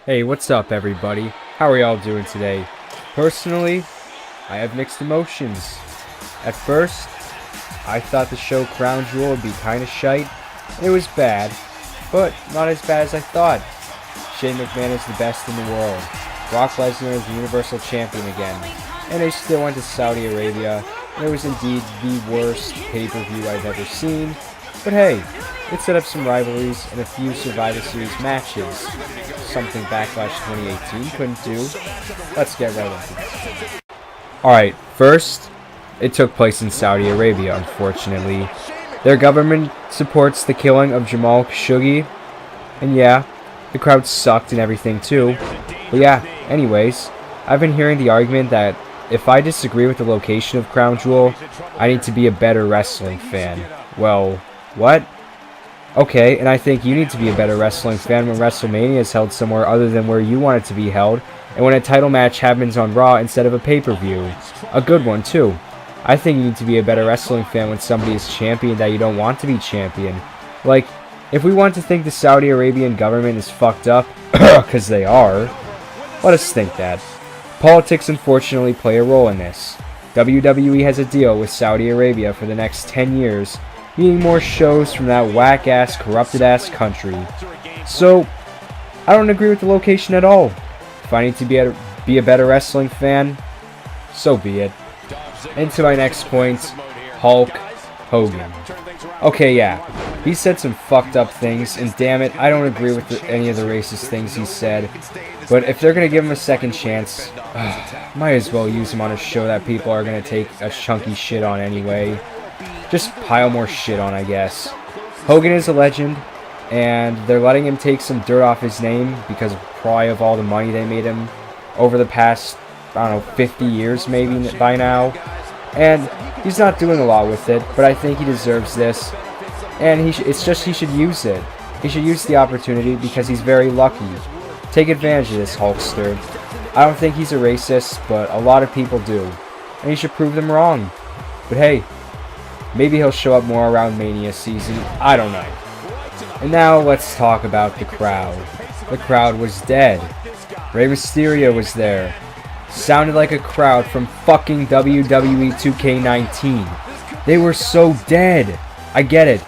Hey, what's up everybody? How are y'all doing today? Personally, I have mixed emotions. At first, I thought the show Crown Jewel would be kinda shite. It was bad, but not as bad as I thought. Shane McMahon is the best in the world. Brock Lesnar is the Universal Champion again. And they still went to Saudi Arabia. And it was indeed the worst pay-per-view I've ever seen. But hey, it set up some rivalries and a few Survivor Series matches. Something Backlash 2018 couldn't do. Let's get right into this. Alright, first, it took place in Saudi Arabia, unfortunately. Their government supports the killing of Jamal Khashoggi. And yeah, the crowd sucked and everything too. But yeah, anyways, I've been hearing the argument that if I disagree with the location of Crown Jewel, I need to be a better wrestling fan. Well, what? Okay, and I think you need to be a better wrestling fan when WrestleMania is held somewhere other than where you want it to be held, and when a title match happens on Raw instead of a pay-per-view. A good one, too. I think you need to be a better wrestling fan when somebody is champion that you don't want to be champion. Like, if we want to think the Saudi Arabian government is fucked up, because they are, let us think that. Politics unfortunately play a role in this. WWE has a deal with Saudi Arabia for the next 10 years, meaning more shows from that whack-ass, corrupted-ass country. So, I don't agree with the location at all. If I need to be a better wrestling fan, so be it. And to my next point, Hulk Hogan. Okay, yeah, he said some fucked up things, and damn it, I don't agree with any of the racist things he said. But if they're gonna give him a second chance, might as well use him on a show that people are gonna take a chunky shit on anyway. Just pile more shit on, I guess. Hogan is a legend, and they're letting him take some dirt off his name because probably of all the money they made him over the past, I don't know, 50 years maybe by now. And he's not doing a lot with it, but I think he deserves this. And it's just he should use it. He should use the opportunity because he's very lucky. Take advantage of this Hulkster. I don't think he's a racist, but a lot of people do. And he should prove them wrong. But hey, maybe he'll show up more around Mania season. I don't know. And now let's talk about the crowd. The crowd was dead. Rey Mysterio was there. Sounded like a crowd from fucking WWE 2K19. They were so dead. I get it.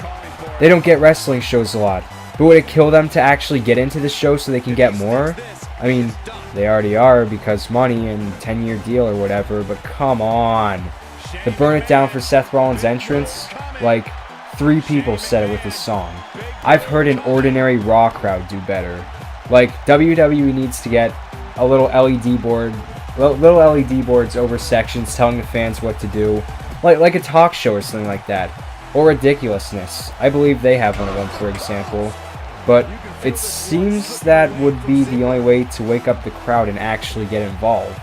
They don't get wrestling shows a lot. But would it kill them to actually get into the show so they can get more? I mean, they already are because money and 10-year deal or whatever, but come on. The burn it down for Seth Rollins' entrance? Like, 3 people said it with this song. I've heard an ordinary Raw crowd do better. Like, WWE needs to get a little LED boards over sections telling the fans what to do. Like a talk show or something like that. Or Ridiculousness. I believe they have one of them, for example. But it seems that would be the only way to wake up the crowd and actually get involved.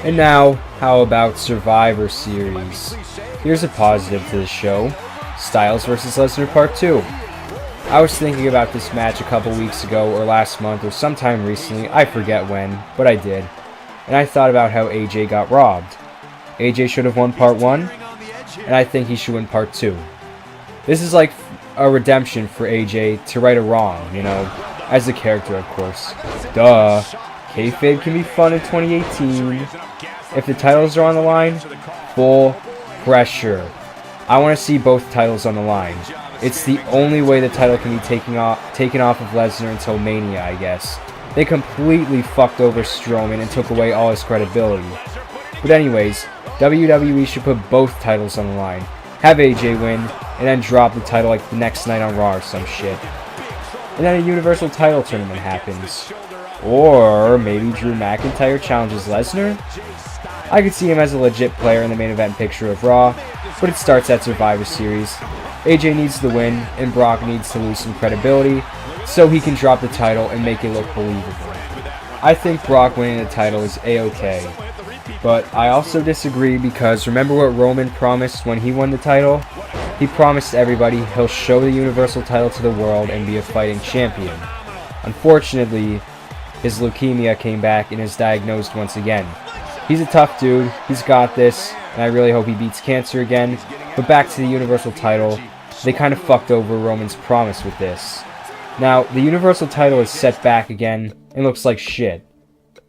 And now, how about Survivor Series? Here's a positive to the show. Styles vs. Lesnar Part 2. I was thinking about this match a couple weeks ago, or last month, or sometime recently, I forget when, but I did. And I thought about how AJ got robbed. AJ should have won Part 1, and I think he should win Part 2. This is like a redemption for AJ to right a wrong, you know, as a character, of course. Duh. Kayfabe can be fun in 2018. If the titles are on the line, full pressure. I want to see both titles on the line. It's the only way the title can be taken off of Lesnar until Mania, I guess. They completely fucked over Strowman and took away all his credibility. But anyways, WWE should put both titles on the line. Have AJ win, and then drop the title like the next night on Raw or some shit. And then a Universal title tournament happens. Or maybe Drew McIntyre challenges Lesnar? I could see him as a legit player in the main event picture of Raw, but it starts at Survivor Series. AJ needs the win, and Brock needs to lose some credibility, so he can drop the title and make it look believable. I think Brock winning the title is A-okay. But I also disagree because remember what Roman promised when he won the title? He promised everybody he'll show the Universal title to the world and be a fighting champion. Unfortunately, his leukemia came back and is diagnosed once again. He's a tough dude. He's got this, and I really hope he beats cancer again. But back to the Universal title. They kind of fucked over Roman's promise with this. Now, the Universal title is set back again and looks like shit.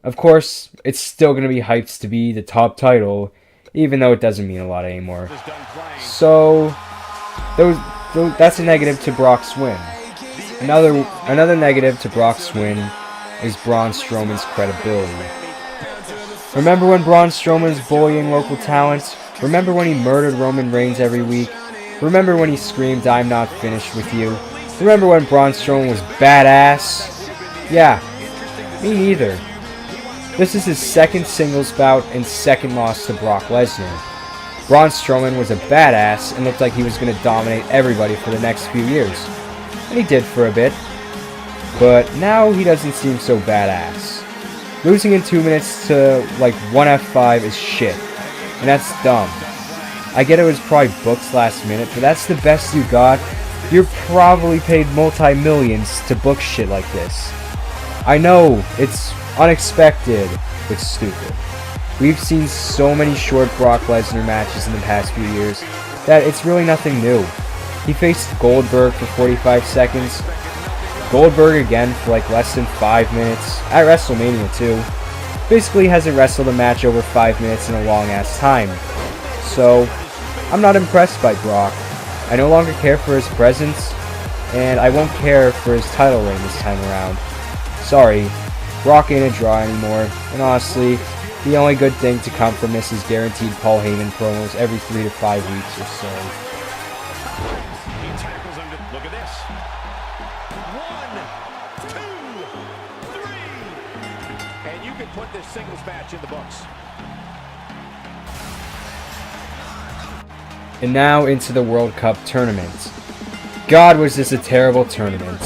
Of course, it's still going to be hyped to be the top title, even though it doesn't mean a lot anymore. So, that's a negative to Brock's win. Another negative to Brock's win is Braun Strowman's credibility. Remember when Braun Strowman was bullying local talent? Remember when he murdered Roman Reigns every week? Remember when he screamed, "I'm not finished with you"? Remember when Braun Strowman was badass? Yeah, me neither. This is his second singles bout and second loss to Brock Lesnar. Braun Strowman was a badass and looked like he was going to dominate everybody for the next few years. And he did for a bit. But now he doesn't seem so badass. Losing in 2 minutes to like 1 F5 is shit. And that's dumb. I get it was probably booked last minute, but that's the best you got. You're probably paid multi-millions to book shit like this. I know, it's unexpected, but stupid. We've seen so many short Brock Lesnar matches in the past few years that it's really nothing new. He faced Goldberg for 45 seconds, Goldberg again for like less than 5 minutes, at WrestleMania too. Basically hasn't wrestled a match over 5 minutes in a long ass time. So, I'm not impressed by Brock. I no longer care for his presence, and I won't care for his title reign this time around. Sorry, Brock ain't a draw anymore, and honestly, the only good thing to come from this is guaranteed Paul Heyman promos every 3 to 5 weeks or so. He tackles him. Look at this. 1, 2, 3. And you can put this singles match in the books. And now into the World Cup tournament. God, was this a terrible tournament.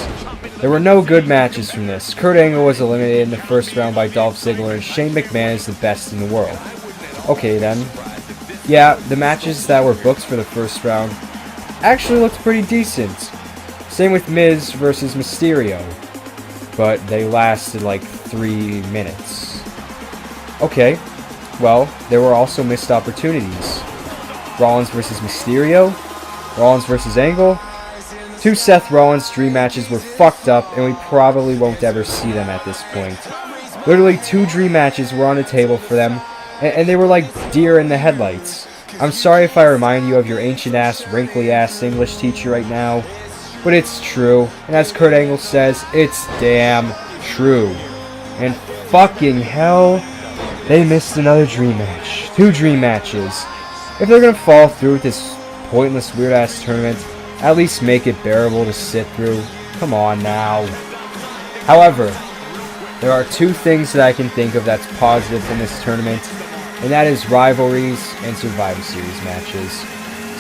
There were no good matches from this. Kurt Angle was eliminated in the first round by Dolph Ziggler, and Shane McMahon is the best in the world. Okay then. Yeah, the matches that were booked for the first round actually looked pretty decent. Same with Miz versus Mysterio. But they lasted like 3 minutes. Okay, well, there were also missed opportunities. Rollins versus Mysterio, Rollins versus Angle. 2 Seth Rollins dream matches were fucked up, and we probably won't ever see them at this point. Literally 2 dream matches were on the table for them, and they were like deer in the headlights. I'm sorry if I remind you of your ancient-ass, wrinkly-ass English teacher right now, but it's true, and as Kurt Angle says, it's damn true. And fucking hell, they missed another dream match. 2 dream matches. If they're gonna fall through with this pointless, weird-ass tournament, at least make it bearable to sit through. Come on now. However, there are 2 things that I can think of that's positive from this tournament, and that is rivalries and Survivor Series matches.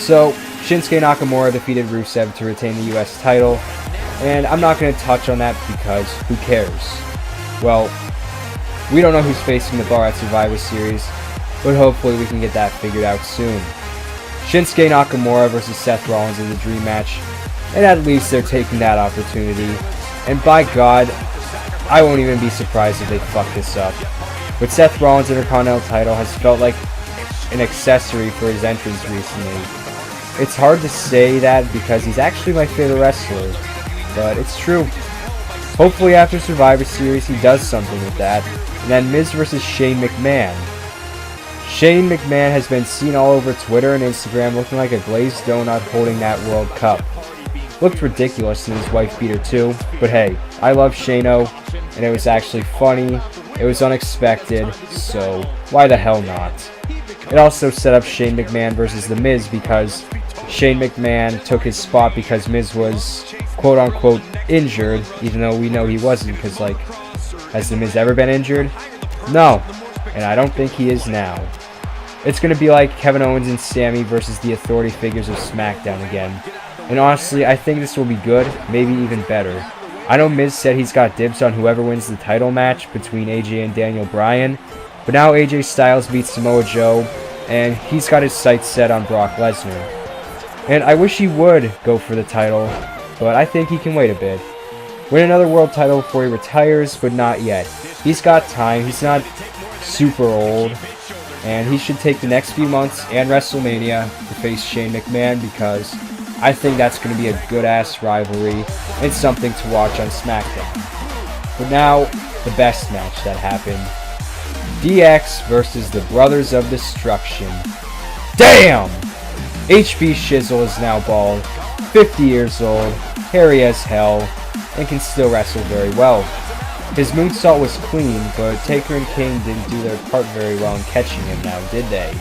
So, Shinsuke Nakamura defeated Rusev to retain the US title, and I'm not going to touch on that because who cares? Well, we don't know who's facing the bar at Survivor Series, but hopefully we can get that figured out soon. Shinsuke Nakamura versus Seth Rollins in the dream match, and at least they're taking that opportunity. And by God, I won't even be surprised if they fuck this up. But Seth Rollins' Intercontinental title has felt like an accessory for his entrance recently. It's hard to say that because he's actually my favorite wrestler, but it's true. Hopefully after Survivor Series he does something with that. And then Miz versus Shane McMahon. Shane McMahon has been seen all over Twitter and Instagram looking like a glazed donut holding that World Cup. Looked ridiculous in his wife beater too, but hey, I love Shane-O, and it was actually funny, it was unexpected, so why the hell not? It also set up Shane McMahon versus The Miz because Shane McMahon took his spot because Miz was quote-unquote injured, even though we know he wasn't, because like, has The Miz ever been injured? No, and I don't think he is now. It's going to be like Kevin Owens and Sammy versus the authority figures of SmackDown again. And honestly, I think this will be good, maybe even better. I know Miz said he's got dibs on whoever wins the title match between AJ and Daniel Bryan, but now AJ Styles beats Samoa Joe, and he's got his sights set on Brock Lesnar. And I wish he would go for the title, but I think he can wait a bit. Win another world title before he retires, but not yet. He's got time, he's not super old, And he should take the next few months and WrestleMania to face Shane McMahon, because I think that's going to be a good-ass rivalry and something to watch on SmackDown. But now, the best match that happened. DX versus the Brothers of Destruction. Damn! HB Shizzle is now bald, 50 years old, hairy as hell, and can still wrestle very well. His moonsault was clean, but Taker and Kane didn't do their part very well in catching him now, did they?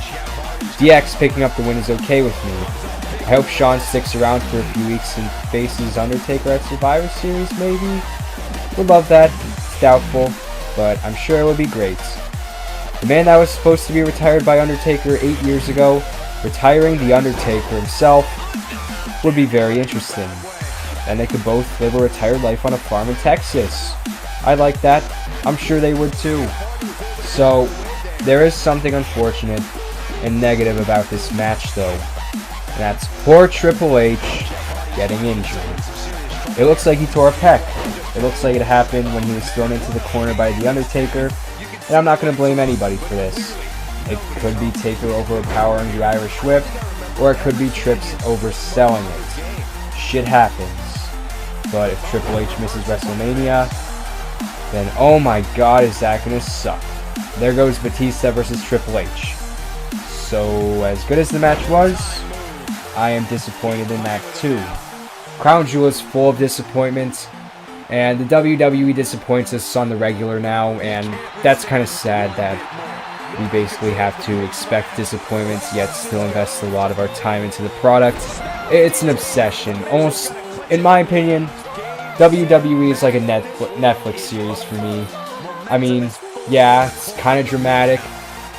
DX picking up the win is okay with me. I hope Shawn sticks around for a few weeks and faces Undertaker at Survivor Series, maybe? Would love that. It's doubtful, but I'm sure it would be great. The man that was supposed to be retired by Undertaker 8 years ago, retiring the Undertaker himself, would be very interesting. And they could both live a retired life on a farm in Texas. I like that. I'm sure they would too. So, there is something unfortunate and negative about this match though. And that's poor Triple H getting injured. It looks like he tore a pec. It looks like it happened when he was thrown into the corner by The Undertaker. And I'm not going to blame anybody for this. It could be Taker overpowering the Irish Whip, or it could be Trips overselling it. Shit happens. But if Triple H misses WrestleMania, then oh my god, is that going to suck. There goes Batista versus Triple H. So, as good as the match was, I am disappointed in that too. Crown Jewel is full of disappointment, and the WWE disappoints us on the regular now, and that's kind of sad that we basically have to expect disappointments yet still invest a lot of our time into the product. It's an obsession. Almost, in my opinion, WWE is like a Netflix series for me. I mean, yeah, it's kind of dramatic.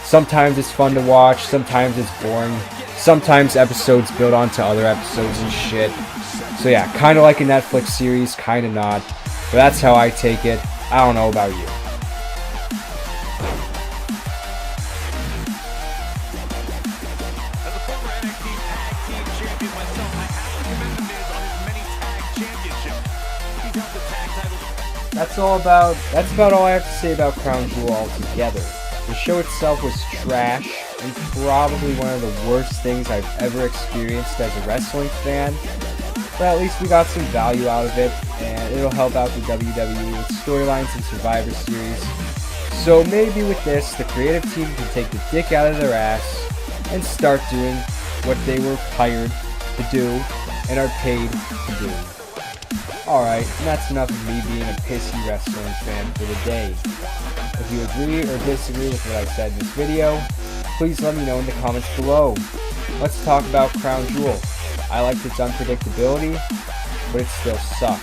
Sometimes it's fun to watch, sometimes it's boring. Sometimes episodes build onto other episodes and shit. So yeah, kind of like a Netflix series, kind of not. But that's how I take it. I don't know about you. As a former NXT Tag Team Champion myself, I have to commend The Miz on his many tag championships. He's held the tag titles. That's about all I have to say about Crown Jewel altogether. The show itself was trash, and probably one of the worst things I've ever experienced as a wrestling fan. But at least we got some value out of it, and it'll help out the WWE with storylines and Survivor Series. So maybe with this, the creative team can take the dick out of their ass and start doing what they were hired to do and are paid to do. Alright, and that's enough of me being a pissy wrestling fan for the day. If you agree or disagree with what I said in this video, please let me know in the comments below. Let's talk about Crown Jewel. I liked its unpredictability, but it still sucked.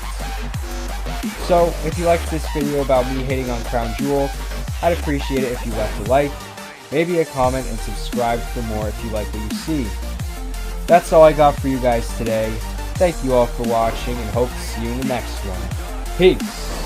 So, if you liked this video about me hating on Crown Jewel, I'd appreciate it if you left a like, maybe a comment, and subscribe for more if you like what you see. That's all I got for you guys today. Thank you all for watching, and hope to see you in the next one. Peace!